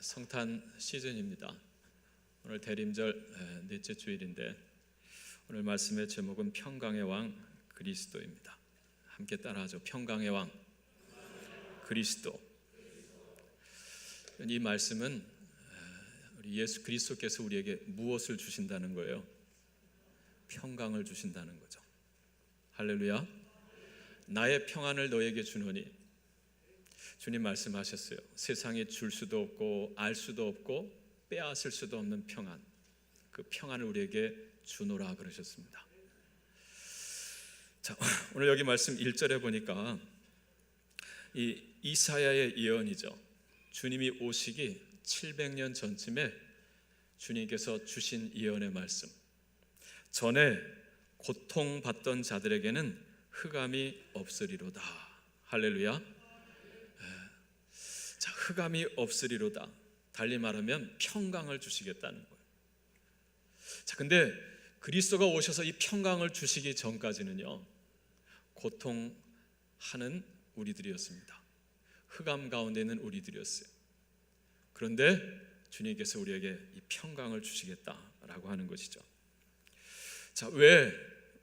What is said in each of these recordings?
성탄 시즌입니다. 오늘 대림절 넷째 주일인데 오늘 말씀의 제목은 평강의 왕 그리스도입니다. 함께 따라하죠. 평강의 왕 그리스도. 이 말씀은 우리 예수 그리스도께서 우리에게 무엇을 주신다는 거예요? 평강을 주신다는 거죠. 할렐루야. 나의 평안을 너에게 주노니, 주님 말씀하셨어요. 세상에 줄 수도 없고 알 수도 없고 빼앗을 수도 없는 평안, 그 평안을 우리에게 주노라 그러셨습니다. 자, 오늘 여기 말씀 1절에 보니까 이 이사야의 예언이죠. 주님이 오시기 700년 전쯤에 주님께서 주신 예언의 말씀. 전에 고통받던 자들에게는 흑암이 없으리로다. 할렐루야. 자, 흑암이 없으리로다. 달리 말하면 평강을 주시겠다는 거예요. 자, 근데 그리스도가 오셔서 이 평강을 주시기 전까지는요, 고통하는 우리들이었습니다. 흑암 가운데 있는 우리들이었어요. 그런데 주님께서 우리에게 이 평강을 주시겠다라고 하는 것이죠. 자, 왜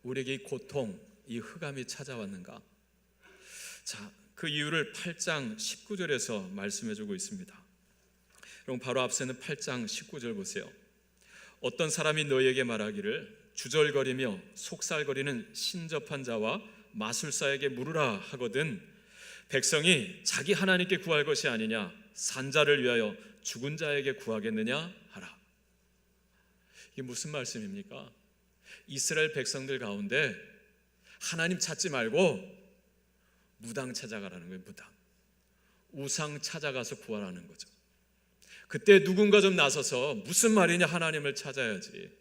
우리에게 이 고통, 이 흑암이 찾아왔는가? 자, 그 이유를 8장 19절에서 말씀해주고 있습니다. 그럼 바로 앞서는 8장 19절 보세요. 어떤 사람이 너희에게 말하기를 주절거리며 속살거리는 신접한 자와 마술사에게 물으라 하거든 백성이 자기 하나님께 구할 것이 아니냐 산자를 위하여 죽은 자에게 구하겠느냐 하라. 이게 무슨 말씀입니까? 이스라엘 백성들 가운데 하나님 찾지 말고 무당 찾아가라는 거예요. 무당, 우상 찾아가서 구하라는 거죠. 그때 누군가 좀 나서서 무슨 말이냐, 하나님을 찾아야지,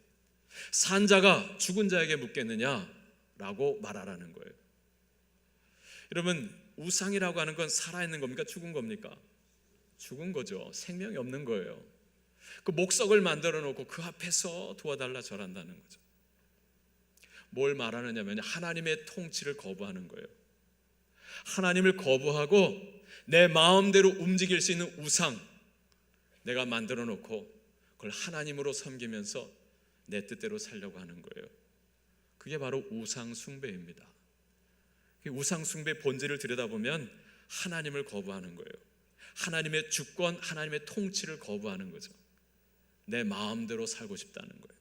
산자가 죽은 자에게 묻겠느냐라고 말하라는 거예요. 여러분, 우상이라고 하는 건 살아있는 겁니까? 죽은 겁니까? 죽은 거죠. 생명이 없는 거예요. 그 목석을 만들어 놓고 그 앞에서 도와달라 절한다는 거죠. 뭘 말하느냐면 하나님의 통치를 거부하는 거예요. 하나님을 거부하고 내 마음대로 움직일 수 있는 우상 내가 만들어 놓고 그걸 하나님으로 섬기면서 내 뜻대로 살려고 하는 거예요. 그게 바로 우상 숭배입니다. 우상 숭배 본질을 들여다보면 하나님을 거부하는 거예요. 하나님의 주권, 하나님의 통치를 거부하는 거죠. 내 마음대로 살고 싶다는 거예요.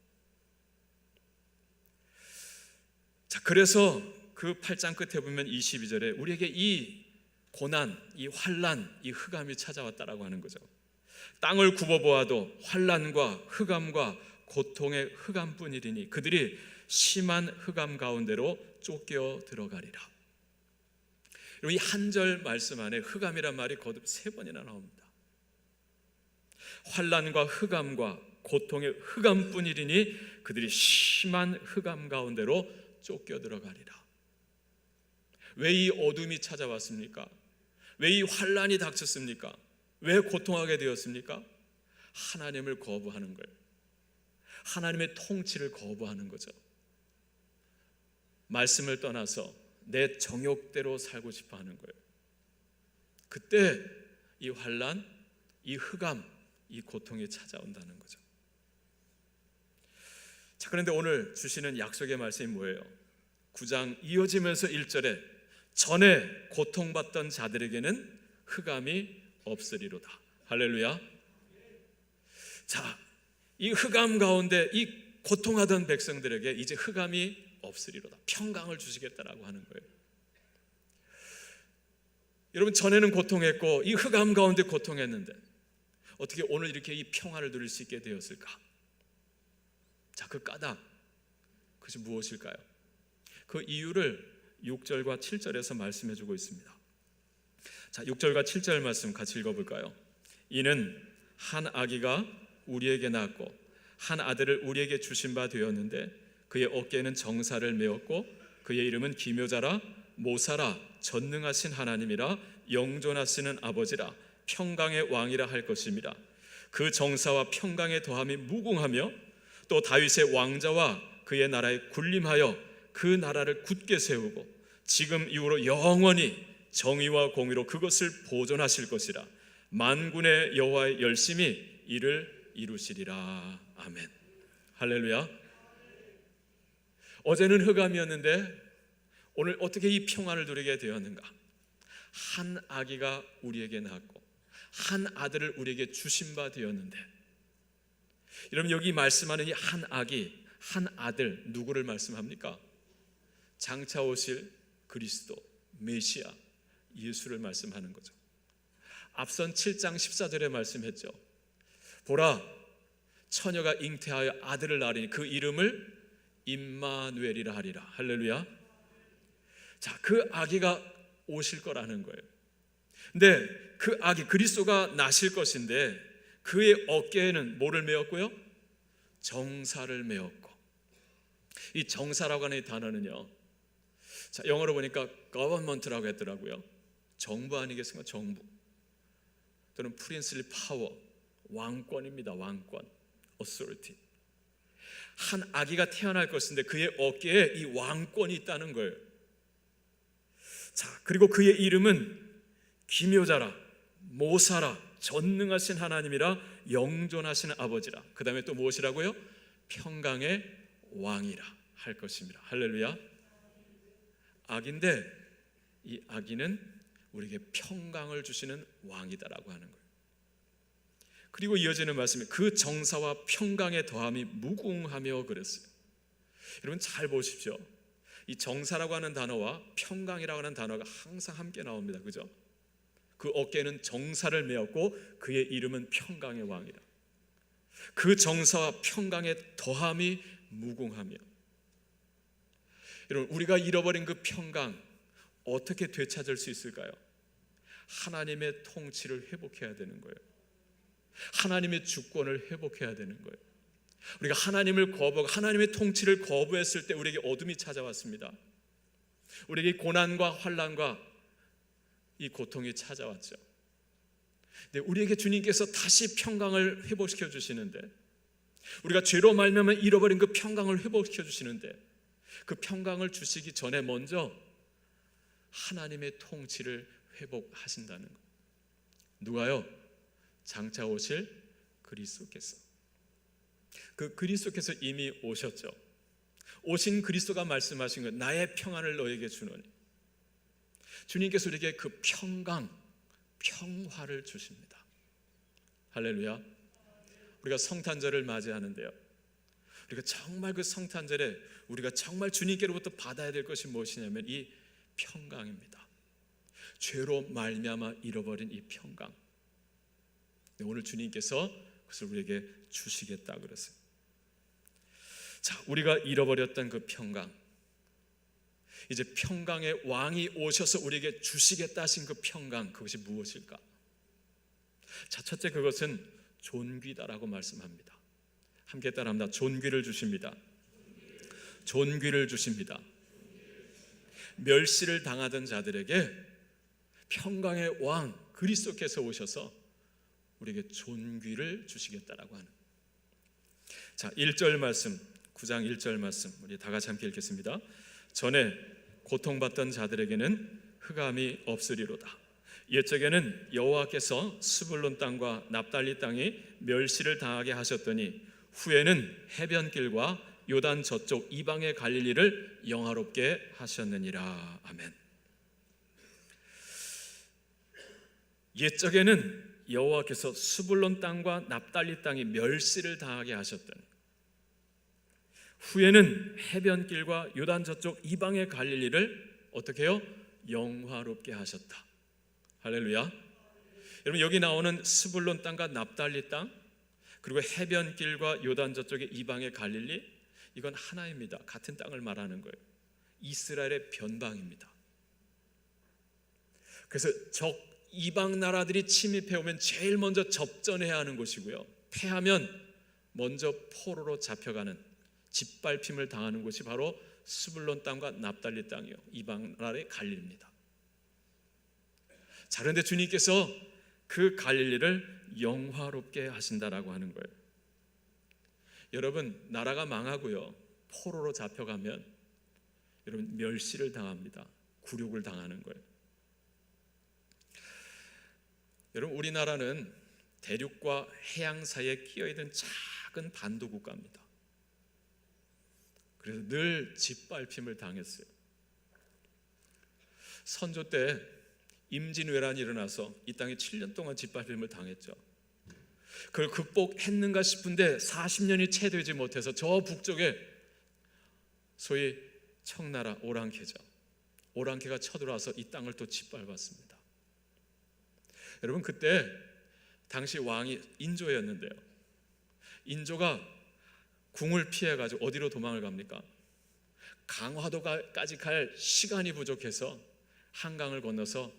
자, 그래서 그 8장 끝에 보면 22절에 우리에게 이 고난, 이 환난, 이 흑암이 찾아왔다라고 하는 거죠. 땅을 굽어보아도 환난과 흑암과 고통의 흑암뿐이리니 그들이 심한 흑암 가운데로 쫓겨 들어가리라. 이 한 절 말씀 안에 흑암이란 말이 거듭 3번이나 나옵니다. 환난과 흑암과 고통의 흑암뿐이리니 그들이 심한 흑암 가운데로 쫓겨 들어가리라. 왜 이 어둠이 찾아왔습니까? 왜 이 환난이 닥쳤습니까? 왜 고통하게 되었습니까? 하나님을 거부하는 거예요. 하나님의 통치를 거부하는 거죠. 말씀을 떠나서 내 정욕대로 살고 싶어 하는 거예요. 그때 이 환난, 이 흑암, 이 고통이 찾아온다는 거죠. 자, 그런데 오늘 주시는 약속의 말씀이 뭐예요? 9장 이어지면서 1절에 전에 고통받던 자들에게는 흑암이 없으리로다. 할렐루야. 자, 이 흑암 가운데 이 고통하던 백성들에게 이제 흑암이 없으리로다. 평강을 주시겠다라고 하는 거예요. 여러분, 전에는 고통했고 이 흑암 가운데 고통했는데 어떻게 오늘 이렇게 이 평화를 누릴 수 있게 되었을까? 자, 그 까닭, 그것이 무엇일까요? 그 이유를 6절과 7절에서 말씀해 주고 있습니다. 자, 6절과 7절 말씀 같이 읽어볼까요? 이는 한 아기가 우리에게 낳았고 한 아들을 우리에게 주신 바 되었는데 그의 어깨에는 정사를 메었고 그의 이름은 기묘자라 모사라 전능하신 하나님이라 영존하시는 아버지라 평강의 왕이라 할 것입니다. 그 정사와 평강의 더함이 무궁하며 또 다윗의 왕자와 그의 나라에 군림하여 그 나라를 굳게 세우고 지금 이후로 영원히 정의와 공의로 그것을 보존하실 것이라. 만군의 여호와의 열심히 이를 이루시리라. 아멘. 할렐루야. 어제는 흑암이었는데 오늘 어떻게 이 평안을 누리게 되었는가? 한 아기가 우리에게 낳았고 한 아들을 우리에게 주신 바 되었는데, 여러분 여기 말씀하는 이 한 아기, 한 아들, 누구를 말씀합니까? 장차 오실 그리스도, 메시아, 예수를 말씀하는 거죠. 앞선 7장 14절에 말씀했죠. 보라, 처녀가 잉태하여 아들을 낳으리니 그 이름을 임마누엘이라 하리라. 할렐루야. 자, 그 아기가 오실 거라는 거예요. 근데 그 아기 그리스도가 나실 것인데 그의 어깨에는 뭐를 메었고요? 정사를 메었고, 이 정사라고 하는 이 단어는요, 자, 영어로 보니까 government라고 했더라고요. 정부 아니겠습니까? 정부 또는 princely power, 왕권입니다. 왕권, authority. 한 아기가 태어날 것인데 그의 어깨에 이 왕권이 있다는 거예요. 자, 그리고 그의 이름은 기묘자라, 모사라, 전능하신 하나님이라, 영존하시는 아버지라. 그 다음에 또 무엇이라고요? 평강의 왕이라 할 것입니다. 할렐루야. 아기인데 이 아기는 우리에게 평강을 주시는 왕이다라고 하는 거예요. 그리고 이어지는 말씀이 그 정사와 평강의 더함이 무궁하며 그랬어요. 여러분 잘 보십시오. 이 정사라고 하는 단어와 평강이라고 하는 단어가 항상 함께 나옵니다. 그죠? 그 어깨에는 정사를 메었고 그의 이름은 평강의 왕이라. 그 정사와 평강의 더함이 무궁하며. 여러분 우리가 잃어버린 그 평강 어떻게 되찾을 수 있을까요? 하나님의 통치를 회복해야 되는 거예요. 하나님의 주권을 회복해야 되는 거예요. 우리가 하나님을 거부하고 하나님의 통치를 거부했을 때 우리에게 어둠이 찾아왔습니다. 우리에게 고난과 환난과 이 고통이 찾아왔죠. 근데 우리에게 주님께서 다시 평강을 회복시켜 주시는데, 우리가 죄로 말미암아 잃어버린 그 평강을 회복시켜 주시는데, 그 평강을 주시기 전에 먼저 하나님의 통치를 회복하신다는 것. 누가요? 장차 오실 그리스도께서. 그 그리스도께서 이미 오셨죠. 오신 그리스도가 말씀하신 것, 나의 평안을 너에게 주노니. 주님께서 우리에게 그 평강, 평화를 주십니다. 할렐루야. 우리가 성탄절을 맞이하는데요, 우리가 정말 그 성탄절에 우리가 정말 주님께로부터 받아야 될 것이 무엇이냐면 이 평강입니다. 죄로 말미암아 잃어버린 이 평강. 오늘 주님께서 그것을 우리에게 주시겠다 그랬어요. 자, 우리가 잃어버렸던 그 평강, 이제 평강의 왕이 오셔서 우리에게 주시겠다 하신 그 평강, 그것이 무엇일까? 자, 첫째, 그것은 존귀다라고 말씀합니다. 함께 따라합니다. 존귀를 주십니다. 존귀를 주십니다. 멸시를 당하던 자들에게 평강의 왕 그리스도께서 오셔서 우리에게 존귀를 주시겠다라고 하는. 자, 1절 말씀, 9장 1절 말씀 우리 다 같이 함께 읽겠습니다. 전에 고통받던 자들에게는 흑암이 없으리로다. 옛적에는 여호와께서 스불론 땅과 납달리 땅이 멸시를 당하게 하셨더니 후에는 해변길과 요단 저쪽 이방의 갈릴리를 영화롭게 하셨느니라. 아멘. 옛적에는 여호와께서 스불론 땅과 납달리 땅이 멸시를 당하게 하셨더니 후에는 해변길과 요단 저쪽 이방의 갈릴리를 어떻게 해요? 영화롭게 하셨다. 할렐루야. 여러분 여기 나오는 스불론 땅과 납달리 땅, 그리고 해변길과 요단 저쪽의 이방의 갈릴리, 이건 하나입니다. 같은 땅을 말하는 거예요. 이스라엘의 변방입니다. 그래서 적 이방 나라들이 침입해 오면 제일 먼저 접전해야 하는 곳이고요, 패하면 먼저 포로로 잡혀가는, 짓밟힘을 당하는 곳이 바로 스불론 땅과 납달리 땅이요, 이방 나라의 갈릴리입니다. 자, 그런데 주님께서 그 갈릴리를 영화롭게 하신다라고 하는 거예요. 여러분 나라가 망하고요, 포로로 잡혀가면 여러분 멸시를 당합니다. 굴욕을 당하는 거예요. 여러분, 우리나라는 대륙과 해양 사이에 끼어있는 작은 반도 국가입니다. 그래서 늘 짓밟힘을 당했어요. 선조 때 임진왜란이 일어나서 이 땅에 7년 동안 짓밟힘을 당했죠. 그걸 극복했는가 싶은데 40년이 채 되지 못해서 저 북쪽에 소위 청나라 오랑캐죠. 오랑캐가 쳐들어와서 이 땅을 또 짓밟았습니다. 여러분, 그때 당시 왕이 인조였는데요, 인조가 궁을 피해가지고 어디로 도망을 갑니까? 강화도까지 갈 시간이 부족해서 한강을 건너서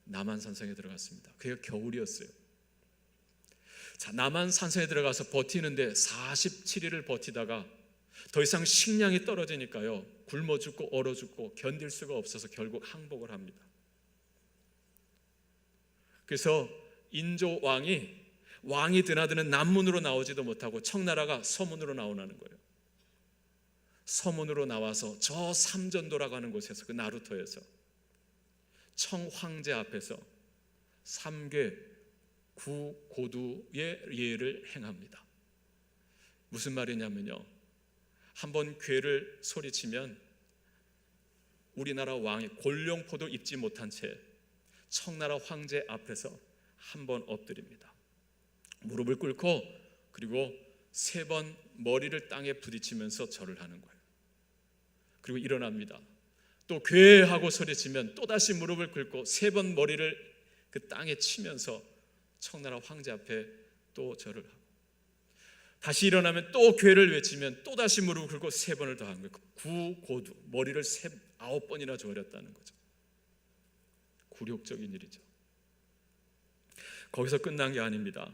남한산성에 들어갔습니다. 그게 겨울이었어요. 자, 남한산성에 들어가서 버티는데 47일을 버티다가 더 이상 식량이 떨어지니까요, 굶어 죽고 얼어 죽고 견딜 수가 없어서 결국 항복을 합니다. 그래서 인조 왕이 드나드는 남문으로 나오지도 못하고 청나라가 서문으로 나오라는 거예요. 서문으로 나와서 저 삼전도라고 하는 곳에서, 그 나루터에서 청황제 앞에서 3궤 구고두의 예를 행합니다. 무슨 말이냐면요, 한번 궤를 소리치면 우리나라 왕이 골룡포도 입지 못한 채 청나라 황제 앞에서 한번 엎드립니다. 무릎을 꿇고, 그리고 3번 머리를 땅에 부딪히면서 절을 하는 거예요. 그리고 일어납니다. 또 궤하고 소리치면 또다시 무릎을 꿇고 3번 머리를 그 땅에 치면서 청나라 황제 앞에 또 절을 하고, 다시 일어나면 또 궤를 외치면 또다시 무릎을 꿇고 3번을 더 한 거예요. 구고두, 머리를 9번이나 조렸다는 거죠. 굴욕적인 일이죠. 거기서 끝난 게 아닙니다.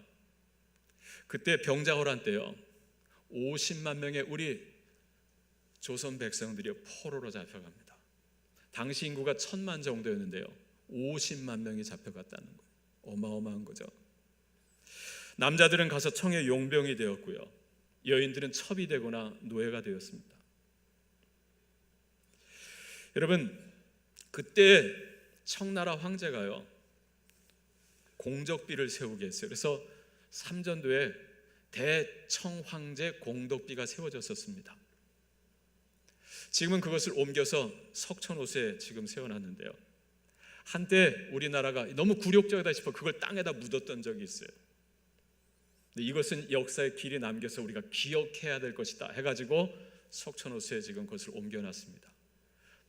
그때 병자호란 때요, 50만 명의 우리 조선 백성들이 포로로 잡혀갑니다. 당시 인구가 1000만 정도였는데요, 50만 명이 잡혀갔다는 거예요. 어마어마한 거죠. 남자들은 가서 청의 용병이 되었고요, 여인들은 첩이 되거나 노예가 되었습니다. 여러분, 그때 청나라 황제가요, 공적비를 세우게 했어요. 그래서 삼전도에 대청황제 공덕비가 세워졌었습니다. 지금은 그것을 옮겨서 석촌호수에 지금 세워놨는데요, 한때 우리나라가 너무 굴욕적이다 싶어 그걸 땅에다 묻었던 적이 있어요. 근데 이것은 역사의 길이 남겨서 우리가 기억해야 될 것이다 해가지고 석촌호수에 지금 그것을 옮겨놨습니다.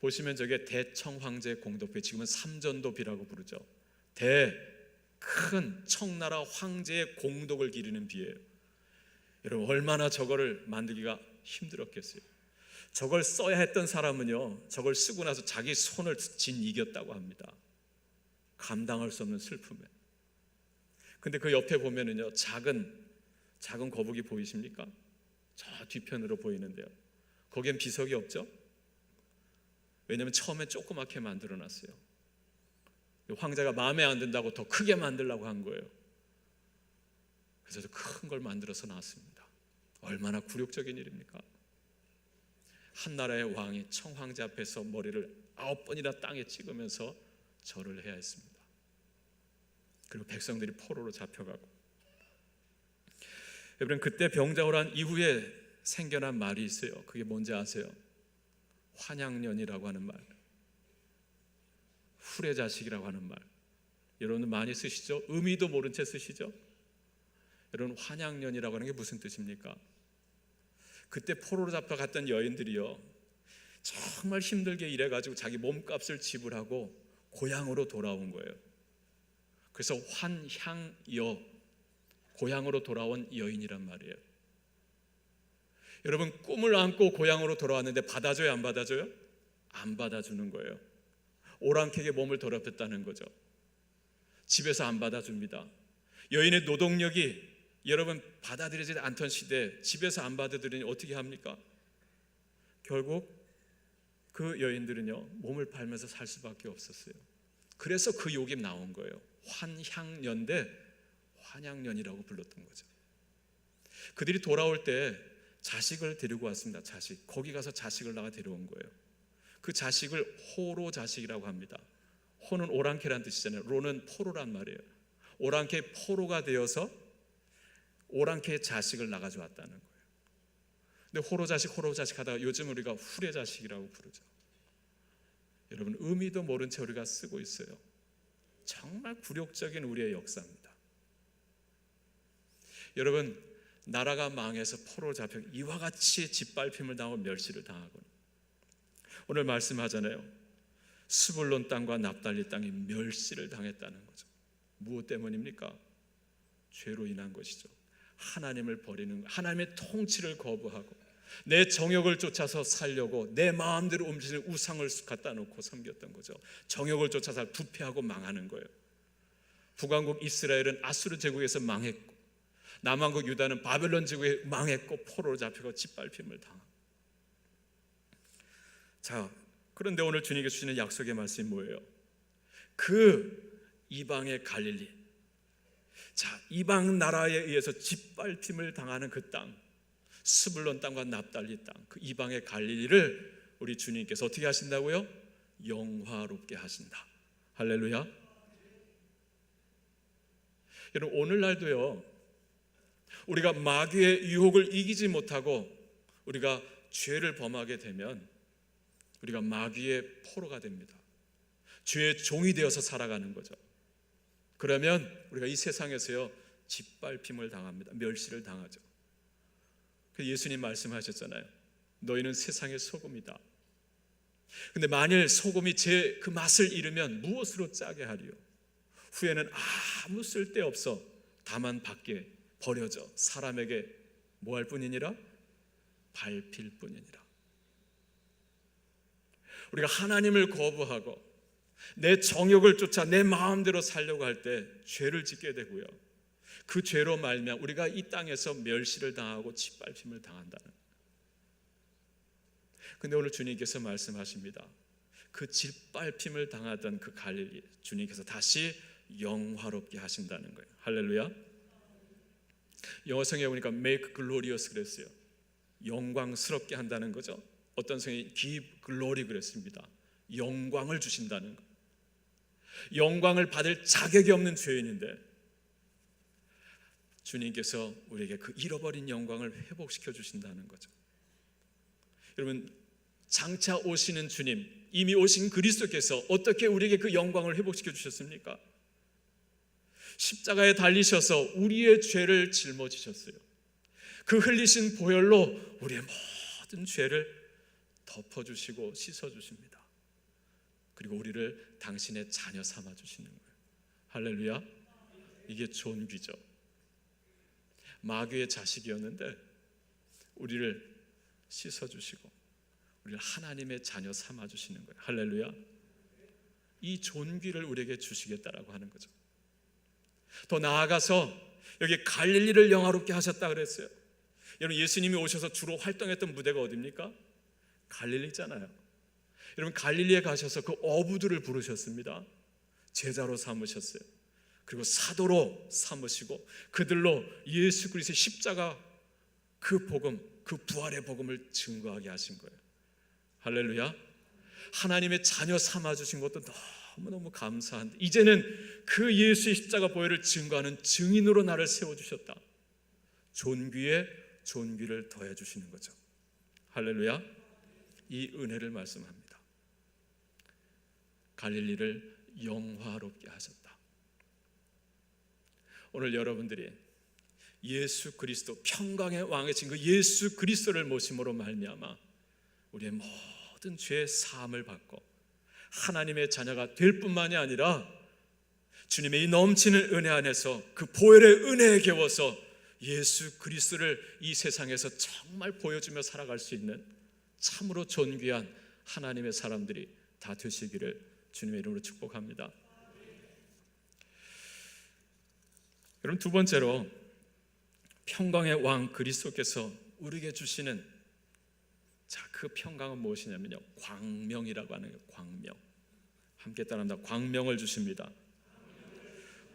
보시면 저게 대청황제 공덕비, 지금은 삼전도비라고 부르죠. 큰 청나라 황제의 공덕을 기리는 비예요. 여러분, 얼마나 저거를 만들기가 힘들었겠어요. 저걸 써야 했던 사람은요, 저걸 쓰고 나서 자기 손을 진 이겼다고 합니다. 감당할 수 없는 슬픔에. 근데 그 옆에 보면은요, 작은 거북이 보이십니까? 저 뒤편으로 보이는데요, 거기엔 비석이 없죠? 왜냐하면 처음에 조그맣게 만들어놨어요. 황제가 마음에 안 든다고 더 크게 만들려고 한 거예요. 그래서 큰 걸 만들어서 놨습니다. 얼마나 굴욕적인 일입니까? 한 나라의 왕이 청황제 앞에서 머리를 9번이나 땅에 찍으면서 절을 해야 했습니다. 그리고 백성들이 포로로 잡혀가고. 여러분, 그때 병자호란 이후에 생겨난 말이 있어요. 그게 뭔지 아세요? 환양년이라고 하는 말, 후레자식이라고 하는 말. 여러분 많이 쓰시죠? 의미도 모른 채 쓰시죠? 여러분, 환양년이라고 하는 게 무슨 뜻입니까? 그때 포로로 잡혀갔던 여인들이요, 정말 힘들게 일해가지고 자기 몸값을 지불하고 고향으로 돌아온 거예요. 그래서 환향여, 고향으로 돌아온 여인이란 말이에요. 여러분, 꿈을 안고 고향으로 돌아왔는데 받아줘요, 안 받아줘요? 안 받아주는 거예요. 오랑캐에게 몸을 더럽혔다는 거죠. 집에서 안 받아줍니다. 여인의 노동력이 여러분 받아들이지 않던 시대에 집에서 안 받아들이니 어떻게 합니까? 결국 그 여인들은요, 몸을 팔면서 살 수밖에 없었어요. 그래서 그 욕이 나온 거예요. 환향년대 환양년이라고 불렀던 거죠. 그들이 돌아올 때 자식을 데리고 왔습니다. 자식. 거기 가서 자식을 낳아 데려온 거예요. 그 자식을 호로 자식이라고 합니다. 호는 오랑캐란 뜻이잖아요. 로는 포로란 말이에요. 오랑캐 포로가 되어서 오랑캐의 자식을 낳아줘 왔다는 거예요. 근데 호로자식 하다가 요즘 우리가 후레자식이라고 부르죠. 여러분, 의미도 모른 채 우리가 쓰고 있어요. 정말 굴욕적인 우리의 역사입니다. 여러분, 나라가 망해서 포로 잡혀 이와 같이 짓밟힘을 당하고 멸시를 당하고, 오늘 말씀하잖아요. 스불론 땅과 납달리 땅이 멸시를 당했다는 거죠. 무엇 때문입니까? 죄로 인한 것이죠. 하나님을 버리는 것, 하나님의 통치를 거부하고 내 정욕을 쫓아서 살려고 내 마음대로 움직이는 우상을 갖다 놓고 섬겼던 거죠. 정욕을 쫓아서 부패하고 망하는 거예요. 북왕국 이스라엘은 아수르 제국에서 망했고, 남왕국 유다는 바벨론 제국에 망했고 포로로 잡히고 짓밟힘을 당하고. 자, 그런데 오늘 주님께서 주시는 약속의 말씀이 뭐예요? 그 이방의 갈릴리, 자, 이방 나라에 의해서 짓밟힘을 당하는 그 땅, 스불론 땅과 납달리 땅, 그 이방의 갈릴리를 우리 주님께서 어떻게 하신다고요? 영화롭게 하신다. 할렐루야. 여러분, 오늘날도요, 우리가 마귀의 유혹을 이기지 못하고 우리가 죄를 범하게 되면 우리가 마귀의 포로가 됩니다. 죄의 종이 되어서 살아가는 거죠. 그러면 우리가 이 세상에서요, 짓밟힘을 당합니다. 멸시를 당하죠. 예수님 말씀하셨잖아요. 너희는 세상의 소금이다. 근데 만일 소금이 그 맛을 잃으면 무엇으로 짜게 하리요? 후에는 아무 쓸데없어 다만 밖에 버려져 사람에게 뭐 할 뿐이니라? 밟힐 뿐이니라. 우리가 하나님을 거부하고 내 정욕을 쫓아 내 마음대로 살려고 할 때 죄를 짓게 되고요, 그 죄로 말미암아 우리가 이 땅에서 멸시를 당하고 짓밟힘을 당한다는. 근데 오늘 주님께서 말씀하십니다. 그 짓밟힘을 당하던 그 갈릴리, 주님께서 다시 영화롭게 하신다는 거예요. 할렐루야. 영어 성경에 보니까 make glorious 그랬어요. 영광스럽게 한다는 거죠. 어떤 성경이 give glory 그랬습니다. 영광을 주신다는 거. 영광을 받을 자격이 없는 죄인인데 주님께서 우리에게 그 잃어버린 영광을 회복시켜 주신다는 거죠. 여러분, 장차 오시는 주님, 이미 오신 그리스도께서 어떻게 우리에게 그 영광을 회복시켜 주셨습니까? 십자가에 달리셔서 우리의 죄를 짊어지셨어요. 그 흘리신 보혈로 우리의 모든 죄를 덮어주시고 씻어주십니다. 그리고 우리를 당신의 자녀 삼아주시는 거예요. 할렐루야. 이게 존귀죠. 마귀의 자식이었는데 우리를 씻어주시고 우리를 하나님의 자녀 삼아주시는 거예요. 할렐루야. 이 존귀를 우리에게 주시겠다라고 하는 거죠. 더 나아가서 여기 갈릴리를 영화롭게 하셨다 그랬어요. 여러분, 예수님이 오셔서 주로 활동했던 무대가 어디입니까? 갈릴리잖아요. 여러분, 갈릴리에 가셔서 그 어부들을 부르셨습니다. 제자로 삼으셨어요. 그리고 사도로 삼으시고 그들로 예수 그리스도의 십자가 그 복음, 그 부활의 복음을 증거하게 하신 거예요. 할렐루야. 하나님의 자녀 삼아주신 것도 너무너무 감사한데 이제는 그 예수의 십자가 보혈을 증거하는 증인으로 나를 세워주셨다. 존귀에 존귀를 더해주시는 거죠. 할렐루야. 이 은혜를 말씀합니다. 갈릴리를 영화롭게 하셨다. 오늘 여러분들이 예수 그리스도, 평강의 왕이신 그 예수 그리스도를 모심으로 말미암아 우리의 모든 죄의 사함을 받고 하나님의 자녀가 될 뿐만이 아니라 주님의 이 넘치는 은혜 안에서 그 보혈의 은혜에 겨워서 예수 그리스도를 이 세상에서 정말 보여주며 살아갈 수 있는 참으로 존귀한 하나님의 사람들이 다 되시기를 주님의 이름으로 축복합니다. 여러분, 두 번째로 평강의 왕 그리스도께서 우리에게 주시는 그 평강은 무엇이냐면요, 광명이라고 하는 거예요. 광명. 함께 따라합니다. 광명을 주십니다.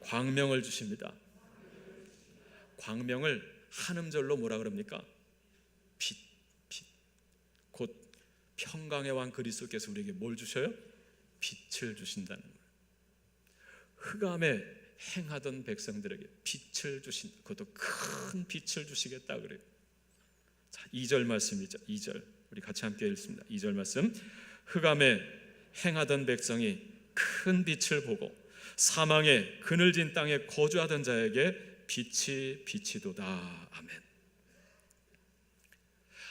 광명을 주십니다. 광명을 한음절로 뭐라 그럽니까? 빛. 곧 평강의 왕 그리스도께서 우리에게 뭘 주셔요? 빛을 주신다는 거예요. 흑암에 행하던 백성들에게 빛을 주신, 그것도 큰 빛을 주시겠다 그래요. 자, 2절 말씀이죠. 2절 우리 같이 함께 읽습니다. 2절 말씀. 흑암에 행하던 백성이 큰 빛을 보고 사망의 그늘진 땅에 거주하던 자에게 빛이 비치도다. 아멘.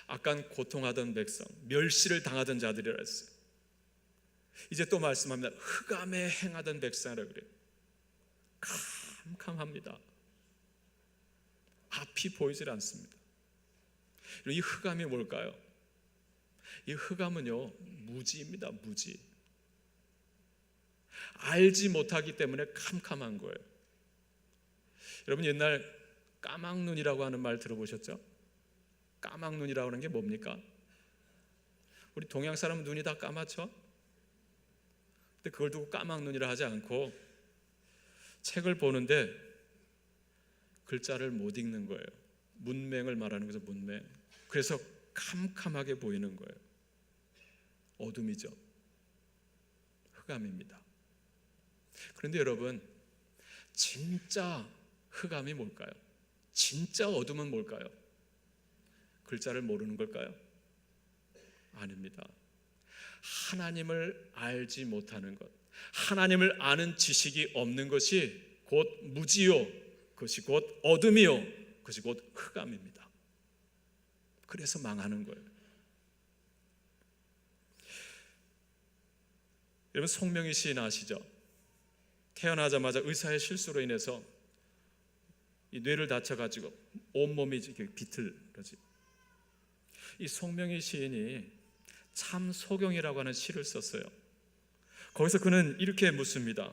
아깐 고통하던 백성, 멸시를 당하던 자들이라 했어요. 이제 또 말씀합니다. 흑암에 행하던 백성이라고 그래요. 캄캄합니다. 앞이 보이질 않습니다. 이 흑암이 뭘까요? 이 흑암은요, 무지입니다. 무지. 알지 못하기 때문에 캄캄한 거예요. 여러분 옛날 까막눈이라고 하는 말 들어보셨죠? 까막눈이라고 하는 게 뭡니까? 우리 동양 사람은 눈이 다 까맣죠? 근데 그걸 두고 까막눈이라 하지 않고 책을 보는데 글자를 못 읽는 거예요. 문맹을 말하는 거죠. 문맹. 그래서 캄캄하게 보이는 거예요. 어둠이죠. 흑암입니다. 그런데 여러분, 진짜 흑암이 뭘까요? 진짜 어둠은 뭘까요? 글자를 모르는 걸까요? 아닙니다. 하나님을 알지 못하는 것, 하나님을 아는 지식이 없는 것이 곧 무지요, 그것이 곧 어둠이요, 그것이 곧 흑암입니다. 그래서 망하는 거예요. 여러분 송명희 시인 아시죠? 태어나자마자 의사의 실수로 인해서 이 뇌를 다쳐가지고 온몸이 비틀어지. 이 송명희 시인이 참 소경이라고 하는 시를 썼어요. 거기서 그는 이렇게 묻습니다.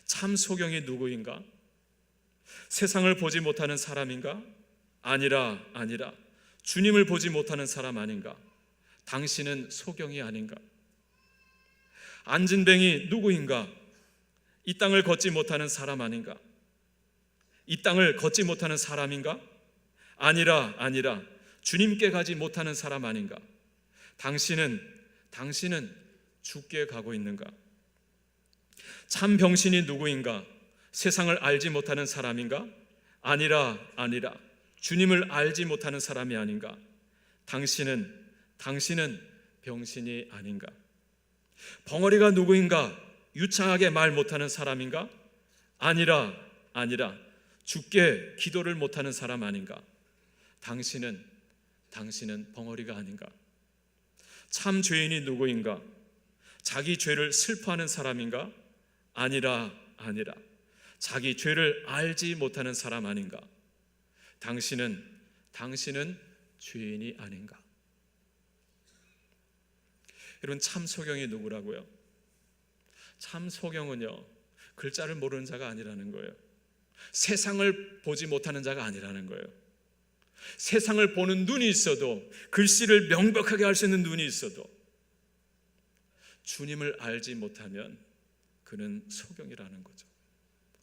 참 소경이 누구인가? 세상을 보지 못하는 사람인가? 아니라 주님을 보지 못하는 사람 아닌가? 당신은 소경이 아닌가? 안진뱅이 누구인가? 이 땅을 걷지 못하는 사람 아닌가? 이 땅을 걷지 못하는 사람인가? 아니라 주님께 가지 못하는 사람 아닌가? 당신은 주께 가고 있는가? 참 병신이 누구인가? 세상을 알지 못하는 사람인가? 아니라 주님을 알지 못하는 사람이 아닌가? 당신은 병신이 아닌가? 벙어리가 누구인가? 유창하게 말 못하는 사람인가? 아니라 주께 기도를 못하는 사람 아닌가? 당신은 벙어리가 아닌가? 참 죄인이 누구인가? 자기 죄를 슬퍼하는 사람인가? 아니라 자기 죄를 알지 못하는 사람 아닌가? 당신은 죄인이 아닌가? 여러분 참 소경이 누구라고요? 참 소경은요, 글자를 모르는 자가 아니라는 거예요. 세상을 보지 못하는 자가 아니라는 거예요. 세상을 보는 눈이 있어도, 글씨를 명백하게 알 수 있는 눈이 있어도 주님을 알지 못하면 그는 소경이라는 거죠.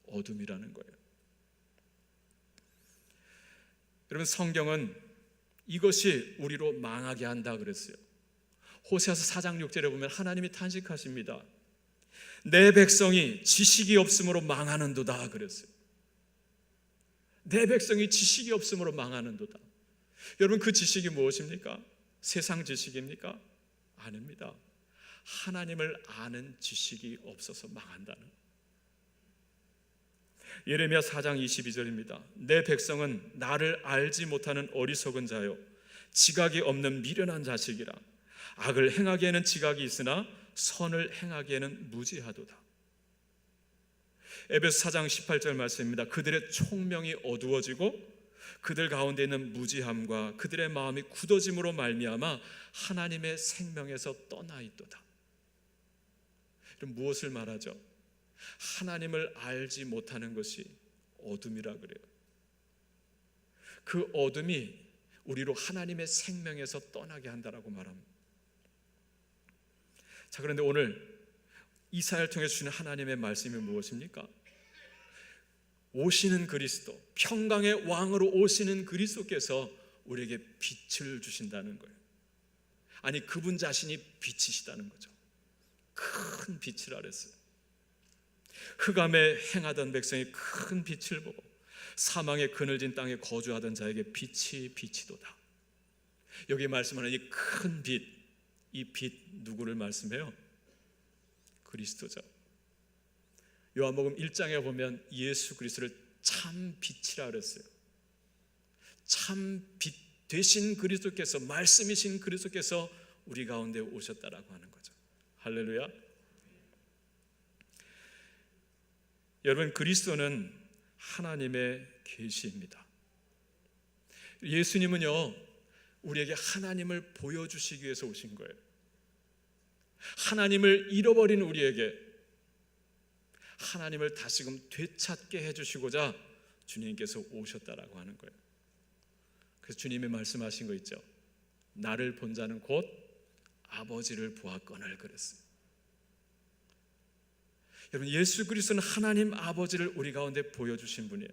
어둠이라는 거예요. 여러분 성경은 이것이 우리로 망하게 한다 그랬어요. 호세아서 4장 6절에 보면 하나님이 탄식하십니다. 내 백성이 지식이 없음으로 망하는도다 그랬어요. 내 백성이 지식이 없음으로 망하는도다. 여러분 그 지식이 무엇입니까? 세상 지식입니까? 아닙니다. 하나님을 아는 지식이 없어서 망한다는. 예레미야 4장 22절입니다. 내 백성은 나를 알지 못하는 어리석은 자요, 지각이 없는 미련한 자식이라. 악을 행하기에는 지각이 있으나 선을 행하기에는 무지하도다. 에베소 4장 18절 말씀입니다. 그들의 총명이 어두워지고 그들 가운데 있는 무지함과 그들의 마음이 굳어짐으로 말미암아 하나님의 생명에서 떠나 있도다. 그럼 무엇을 말하죠? 하나님을 알지 못하는 것이 어둠이라 그래요. 그 어둠이 우리로 하나님의 생명에서 떠나게 한다라고 말합니다. 자, 그런데 오늘 이사야를 통해 주시는 하나님의 말씀이 무엇입니까? 오시는 그리스도, 평강의 왕으로 오시는 그리스도께서 우리에게 빛을 주신다는 거예요. 아니 그분 자신이 빛이시다는 거죠. 큰 빛이라 그랬어요. 흑암에 행하던 백성이 큰 빛을 보고 사망의 그늘진 땅에 거주하던 자에게 빛이 비치도다. 여기 말씀하는 이 큰 빛, 이 빛 누구를 말씀해요? 그리스도죠. 요한복음 1장에 보면 예수 그리스도를 참 빛이라 그랬어요. 참 빛 되신 그리스도께서, 말씀이신 그리스도께서 우리 가운데 오셨다라고 하는 거죠. 할렐루야. 여러분, 그리스도는 하나님의 계시입니다. 예수님은요, 우리에게 하나님을 보여주시기 위해서 오신 거예요. 하나님을 잃어버린 우리에게 하나님을 다시금 되찾게 해주시고자 주님께서 오셨다라고 하는 거예요. 그래서 주님이 말씀하신 거 있죠. 나를 본 자는 곧 아버지를 보았거늘 그랬어요. 여러분, 예수 그리스도는 하나님 아버지를 우리 가운데 보여주신 분이에요.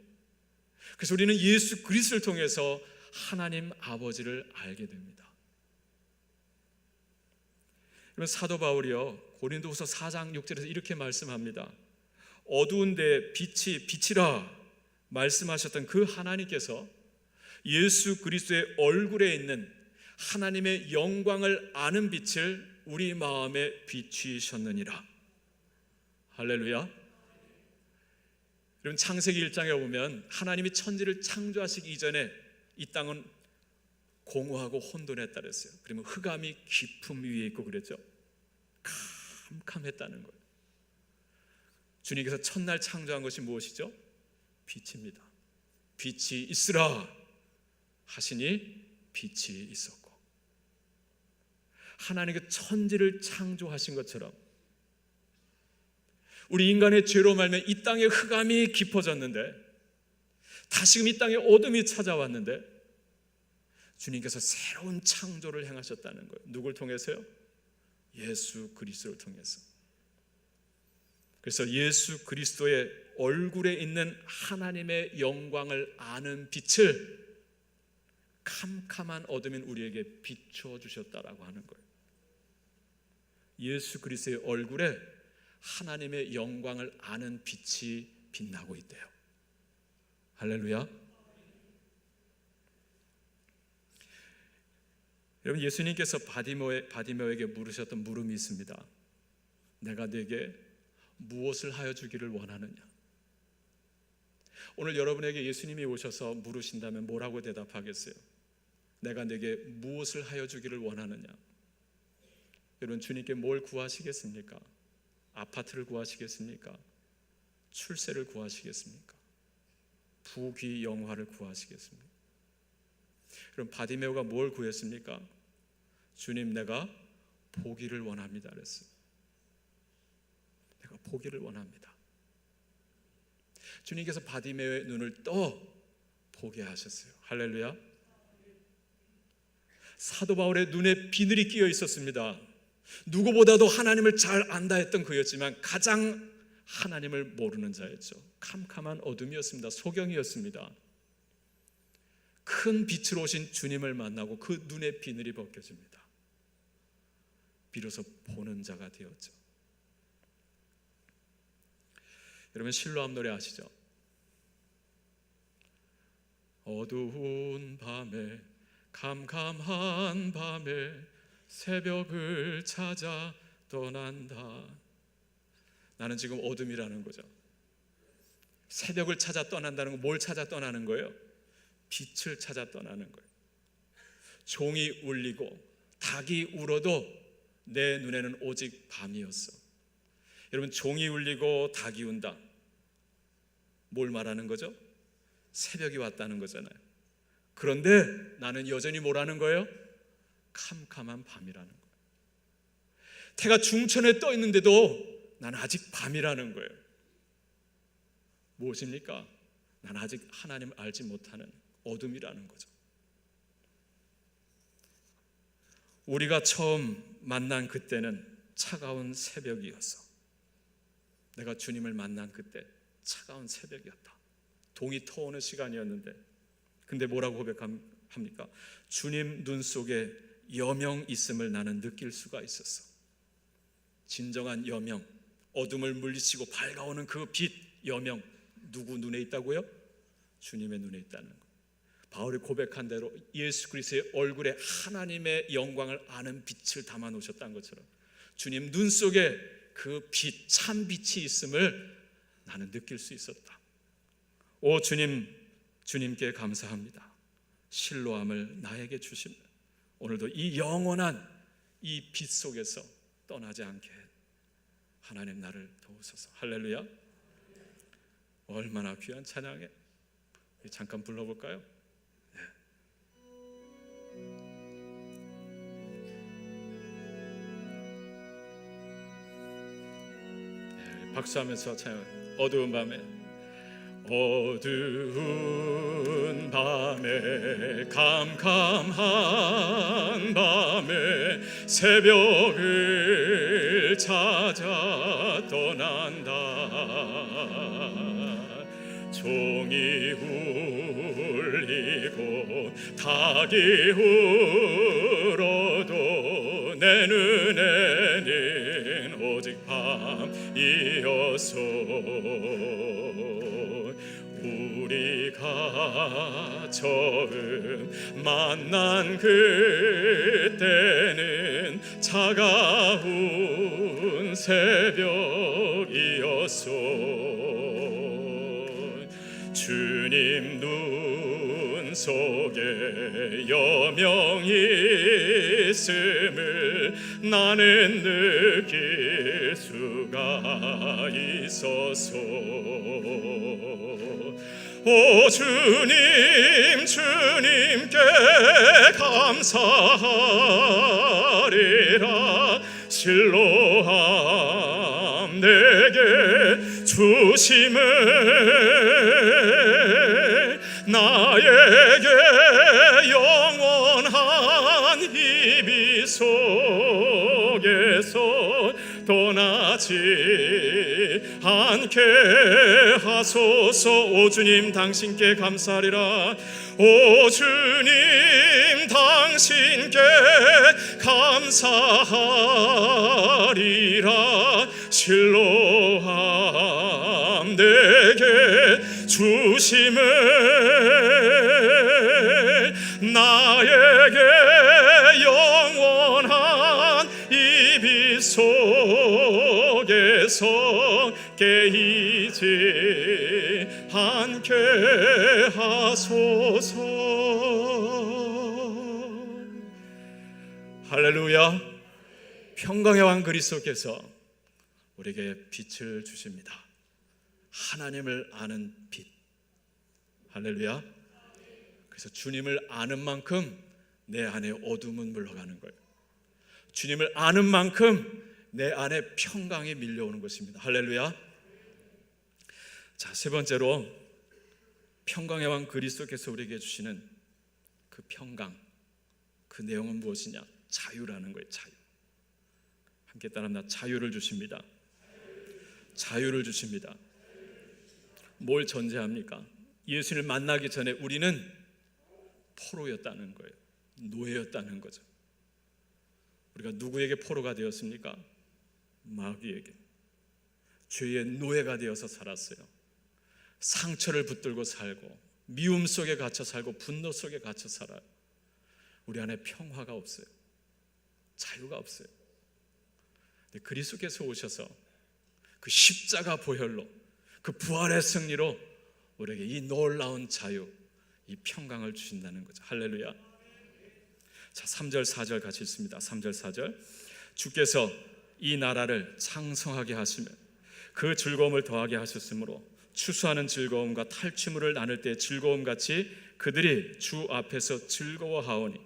그래서 우리는 예수 그리스도를 통해서 하나님 아버지를 알게 됩니다. 여러분, 사도 바울이요, 고린도후서 4장 6절에서 이렇게 말씀합니다. 어두운 데 빛이라 말씀하셨던 그 하나님께서 예수 그리스도의 얼굴에 있는 하나님의 영광을 아는 빛을 우리 마음에 비추셨느니라. 할렐루야. 여러분, 창세기 1장에 보면 하나님이 천지를 창조하시기 이전에 이 땅은 공허하고 혼돈했다 그랬어요. 그러면 흑암이 깊음 위에 있고 그랬죠. 캄캄했다는 거예요. 주님께서 첫날 창조한 것이 무엇이죠? 빛입니다. 빛이 있으라 하시니 빛이 있었고, 하나님께서 천지를 창조하신 것처럼 우리 인간의 죄로 말며 이 땅에 흑암이 깊어졌는데, 다시금 이 땅에 어둠이 찾아왔는데 주님께서 새로운 창조를 행하셨다는 거예요. 누굴 통해서요? 예수 그리스도를 통해서. 그래서 예수 그리스도의 얼굴에 있는 하나님의 영광을 아는 빛을 캄캄한 어둠인 우리에게 비춰 주셨다라고 하는 거예요. 예수 그리스도의 얼굴에 하나님의 영광을 아는 빛이 빛나고 있대요. 할렐루야. 여러분, 예수님께서 바디메오에게 물으셨던 물음이 있습니다. 내가 네게 무엇을 하여 주기를 원하느냐? 오늘 여러분에게 예수님이 오셔서 물으신다면 뭐라고 대답하겠어요? 내가 네게 무엇을 하여 주기를 원하느냐? 여러분, 주님께 뭘 구하시겠습니까? 아파트를 구하시겠습니까? 출세를 구하시겠습니까? 부귀 영화를 구하시겠습니까? 그럼 바디메오가 뭘 구했습니까? 주님, 내가 보기를 원합니다 그랬어요. 내가 보기를 원합니다. 주님께서 바디메오의 눈을 떠 보게 하셨어요. 할렐루야. 사도 바울의 눈에 비늘이 끼어 있었습니다. 누구보다도 하나님을 잘 안다 했던 그였지만 가장 하나님을 모르는 자였죠. 캄캄한 어둠이었습니다. 소경이었습니다. 큰 빛으로 오신 주님을 만나고 그 눈의 비늘이 벗겨집니다. 비로소 보는 자가 되었죠. 여러분, 실로암 노래 아시죠? 어두운 밤에, 캄캄한 밤에 새벽을 찾아 떠난다. 나는 지금 어둠이라는 거죠. 새벽을 찾아 떠난다는 건 뭘 찾아 떠나는 거예요? 빛을 찾아 떠나는 거예요. 종이 울리고 닭이 울어도 내 눈에는 오직 밤이었어. 여러분, 종이 울리고 닭이 운다. 뭘 말하는 거죠? 새벽이 왔다는 거잖아요. 그런데 나는 여전히 뭐라는 거예요? 캄캄한 밤이라는 거예요. 태가 중천에 떠 있는데도 나는 아직 밤이라는 거예요. 무엇입니까? 나는 아직 하나님을 알지 못하는 어둠이라는 거죠. 우리가 처음 만난 그때는 차가운 새벽이었어. 내가 주님을 만난 그때 차가운 새벽이었다. 동이 터오는 시간이었는데, 근데 뭐라고 고백합니까? 주님 눈 속에 여명 있음을 나는 느낄 수가 있었어. 진정한 여명, 어둠을 물리치고 밝아오는 그 빛, 여명, 누구 눈에 있다고요? 주님의 눈에 있다는 것. 바울이 고백한 대로 예수 그리스도의 얼굴에 하나님의 영광을 아는 빛을 담아 놓으셨다는 것처럼 주님 눈 속에 그 빛, 참 빛이 있음을 나는 느낄 수 있었다. 오 주님, 주님께 감사합니다. 실로암을 나에게 주십니다. 오늘도 이 영원한 이 빛 속에서 떠나지 않게 하나님 나를 도우소서. 할렐루야. 얼마나 귀한 찬양에 잠깐 불러볼까요? 네, 박수하면서 찬양. 어두운 밤에 캄캄한 밤에 새벽을 찾아 떠난다. 종이 울리고 닭이 울어도 내 눈에는 오직 밤이어서 우리가 처음 만난 그때는 차가운 새벽이었소. 주님 눈 속에 여명이 있음을 나는 느낄 수가 있었소. 오 주님, 주님께 감사하리라. 실로암 내게 주심을 나에게 영원한 이 빛 속에서 떠나지 않게 하소서. 오 주님, 당신께 감사하리라. 오 주님, 당신께 감사하리라. 실로암 내게 주심을 나에게 영원한 이 빛 속에서 깨이지 않게 하소서. 할렐루야. 평강의 왕 그리스도께서 우리에게 빛을 주십니다. 하나님을 아는 빛. 할렐루야. 그래서 주님을 아는 만큼 내 안에 어둠은 물러가는 거예요. 주님을 아는 만큼 내 안에 평강이 밀려오는 것입니다. 할렐루야. 자, 세 번째로 평강의 왕 그리스도께서 우리에게 주시는 그 평강, 그 내용은 무엇이냐? 자유라는 거예요. 자유. 함께 따라합니다. 자유를 주십니다. 자유를 주십니다. 뭘 전제합니까? 예수님을 만나기 전에 우리는 포로였다는 거예요. 노예였다는 거죠. 우리가 누구에게 포로가 되었습니까? 마귀에게. 죄의 노예가 되어서 살았어요. 상처를 붙들고 살고 미움 속에 갇혀 살고 분노 속에 갇혀 살아요. 우리 안에 평화가 없어요. 자유가 없어요. 근데 그리스도께서 오셔서 그 십자가 보혈로, 그 부활의 승리로 우리에게 이 놀라운 자유, 이 평강을 주신다는 거죠. 할렐루야. 자, 3절 4절 같이 읽습니다. 3절 4절. 주께서 이 나라를 창성하게 하시며 그 즐거움을 더하게 하셨으므로 추수하는 즐거움과 탈취물을 나눌 때 즐거움같이 그들이 주 앞에서 즐거워하오니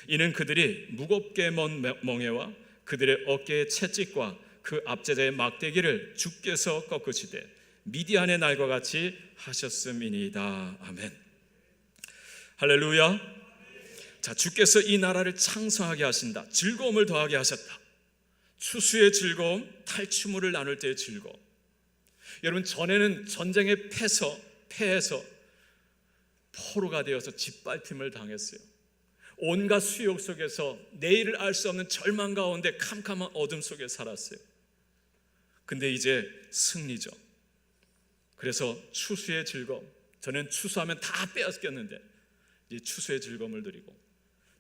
이는 그들이 무겁게 먼 멍에와 그들의 어깨의 채찍과 그 압제자의 막대기를 주께서 꺾으시되 미디안의 날과 같이 하셨음이니이다. 아멘. 할렐루야. 자, 주께서 이 나라를 창성하게 하신다. 즐거움을 더하게 하셨다. 추수의 즐거움, 탈취물을 나눌 때의 즐거움. 여러분, 전에는 전쟁에 패해서 포로가 되어서 짓밟힘을 당했어요. 온갖 수욕 속에서 내일을 알 수 없는 절망 가운데 캄캄한 어둠 속에 살았어요. 근데 이제 승리죠. 그래서 추수의 즐거움, 전엔 추수하면 다 빼앗겼는데 이제 추수의 즐거움을 누리고,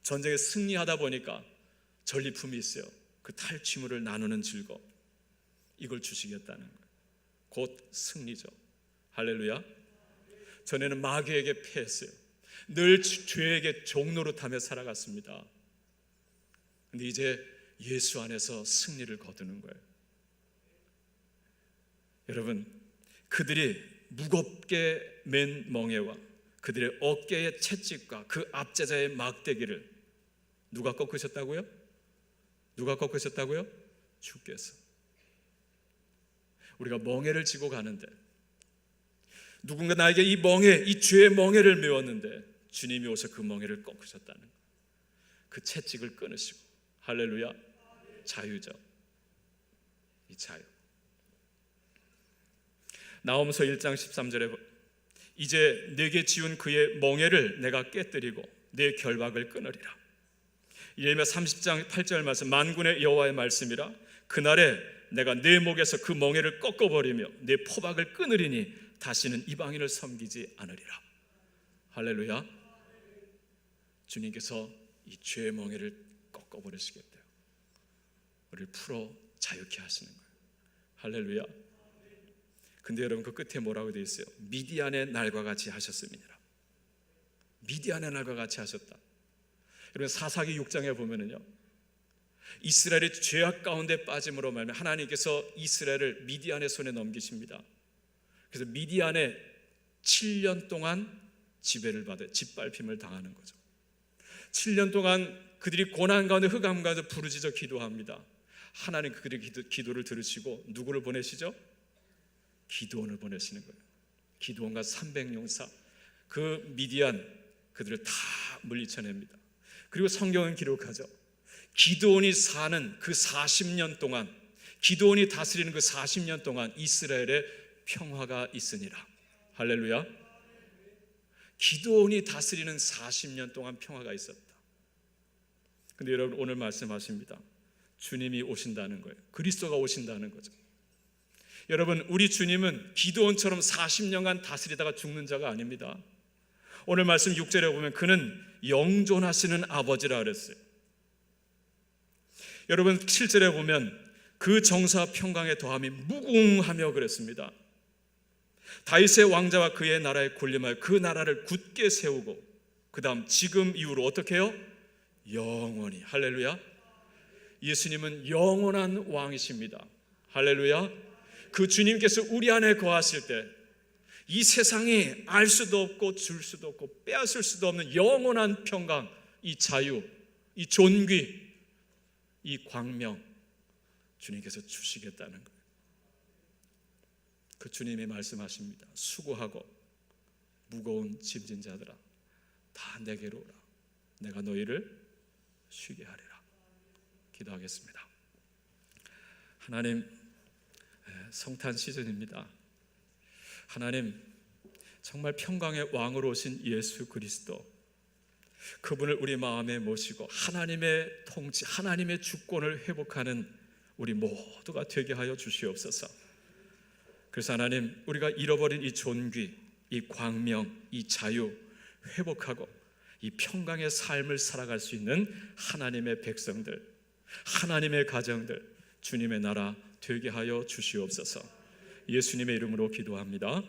전쟁에 승리하다 보니까 전리품이 있어요. 그 탈취물을 나누는 즐거움, 이걸 주시겠다는 거예요. 곧 승리죠. 할렐루야. 전에는 마귀에게 패했어요. 늘 죄에게 종노릇하며 살아갔습니다. 근데 이제 예수 안에서 승리를 거두는 거예요. 여러분, 그들이 무겁게 맨 멍에와 그들의 어깨의 채찍과 그 압제자의 막대기를 누가 꺾으셨다고요? 누가 꺾으셨다고요? 주께서. 우리가 멍에를 지고 가는데, 누군가 나에게 이 멍에, 이 죄의 멍에를 메웠는데 주님이 오셔 그 멍에를 꺾으셨다는 거예요. 그 채찍을 끊으시고. 할렐루야. 자유죠. 이 자유. 나홈서 1장 13절에 이제 내게 지운 그의 멍에를 내가 깨뜨리고 내 결박을 끊으리라. 예레미야 30장 8절 말씀, 만군의 여호와의 말씀이라. 그날에 내가 내 목에서 그 멍에를 꺾어버리며 내 포박을 끊으리니 다시는 이방인을 섬기지 않으리라. 할렐루야. 주님께서 이 죄의 멍에를 꺾어버리시겠대요. 우리를 풀어 자유케 하시는 거예요. 할렐루야. 근데 여러분, 그 끝에 뭐라고 되어 있어요? 미디안의 날과 같이 하셨음이니라. 미디안의 날과 같이 하셨다. 여러분, 사사기 6장에 보면은요, 이스라엘의 죄악 가운데 빠짐으로 말미암아 하나님께서 이스라엘을 미디안의 손에 넘기십니다. 그래서 미디안에 7년 동안 지배를 받아 짓밟힘을 당하는 거죠. 7년 동안 그들이 고난 가운데 흑암 가운데 부르짖어 기도합니다. 하나님 그들의 기도를 들으시고 누구를 보내시죠? 기드온을 보내시는 거예요. 기드온과 300용사, 그 미디안 그들을 다 물리쳐냅니다. 그리고 성경은 기록하죠. 기드온이 사는 그 40년 동안, 기드온이 다스리는 그 40년 동안 이스라엘에 평화가 있으니라. 할렐루야. 기드온이 다스리는 40년 동안 평화가 있었다. 근데 여러분, 오늘 말씀하십니다. 주님이 오신다는 거예요. 그리스도가 오신다는 거죠. 여러분, 우리 주님은 기드온처럼 40년간 다스리다가 죽는 자가 아닙니다. 오늘 말씀 6절에 보면 그는 영존하시는 아버지라 그랬어요. 여러분, 7절에 보면 그 정사 평강의 더함이 무궁하며 그랬습니다. 다윗의 왕자와 그의 나라에 군림하여 그 나라를 굳게 세우고, 그 다음 지금 이후로 어떻게 해요? 영원히. 할렐루야. 예수님은 영원한 왕이십니다. 할렐루야. 그 주님께서 우리 안에 거하실 때 이 세상이 알 수도 없고 줄 수도 없고 빼앗을 수도 없는 영원한 평강, 이 자유, 이 존귀, 이 광명 주님께서 주시겠다는 거예요. 그 주님이 말씀하십니다. 수고하고 무거운 짐진 자들아, 다 내게로 오라. 내가 너희를 쉬게 하리라. 기도하겠습니다. 하나님, 성탄 시즌입니다. 하나님, 정말 평강의 왕으로 오신 예수 그리스도, 그분을 우리 마음에 모시고 하나님의 통치, 하나님의 주권을 회복하는 우리 모두가 되게 하여 주시옵소서. 그래서 하나님, 우리가 잃어버린 이 존귀, 이 광명, 이 자유 회복하고 이 평강의 삶을 살아갈 수 있는 하나님의 백성들, 하나님의 가정들, 주님의 나라 되게 하여 주시옵소서. 예수님의 이름으로 기도합니다.